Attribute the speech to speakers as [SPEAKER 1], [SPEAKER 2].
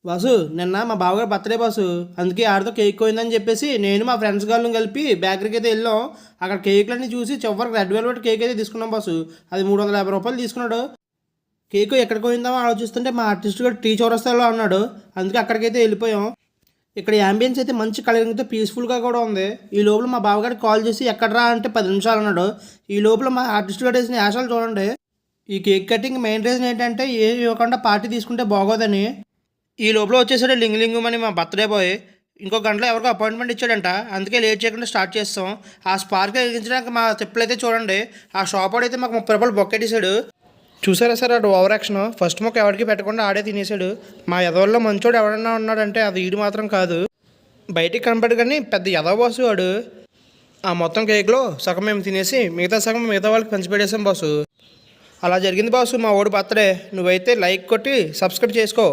[SPEAKER 1] Boss నిన్న మా బావగారు బర్త్డే బాసు. అందుకే ఆడితో కేక్ కోయిందని చెప్పేసి నేను మా ఫ్రెండ్స్ గాళ్ళని కలిపి బేకరీకి అయితే వెళ్ళాం. అక్కడ కేక్లన్నీ చూసి చివరికి రెడ్ వెల్వెట్ కేక్ అయితే తీసుకున్నాం బాసు. అది 350 రూపాయలు తీసుకున్నాడు. కేక్ ఎక్కడ కోయిందామో ఆలోచిస్తుంటే మా ఆర్టిస్ట్ గారు టీ చౌరస్తాలో అన్నాడు. అందుకే అక్కడికైతే వెళ్ళిపోయాం. ఇక్కడ యాంబియన్స్ అయితే మంచి కలరింగ్తో పీస్ఫుల్గా కూడా ఉంది. ఈ లోపల మా బావగారికి కాల్ చేసి ఎక్కడరా అంటే 10 నిమిషాలు అన్నాడు. ఈ లోపల మా ఆర్టిస్ట్ గారు వేసిన యాషాలు చూడండి. ఈ కేక్ కటింగ్ మెయిన్ రీజన్ ఏంటంటే ఏం ఇవ్వకుండా పార్టీ తీసుకుంటే బాగోదని. ఈ లోపల వచ్చేసాడు లింగు అని మా బర్త్డే బాయ్. ఇంకో గంటలో ఎవరికో అపాయింట్మెంట్ ఇచ్చాడంట. అందుకే లేట్ చేయకుండా స్టార్ట్ చేస్తాం. ఆ స్పార్క్ వెలిగించడానికి మా చెప్పులు అయితే చూడండి. ఆ షాప్ అయితే మాకు 30 రూపాయలు బొక్కెట్టేశాడు. చూసారా సార్ అటు ఓవర్ యాక్షన్. ఫస్ట్ మొక్క ఎవరికి పెట్టకుండా ఆడే తినేసాడు. మా ఎదవల్లో మంచోడు ఎవడన్నా ఉన్నాడంటే అది ఈడు మాత్రం కాదు. బయటికి కనపడు కానీ పెద్ద ఎదవ బాసు వాడు. ఆ మొత్తం కేక్లో సగం మేము తినేసి మిగతా సగం మిగతా వాళ్ళకి పంచిపెట్టేసాం బాసు. అలా జరిగింది బాసు మా ఓడి బర్త్డే. నువ్వైతే లైక్ కొట్టి సబ్స్క్రైబ్ చేసుకో.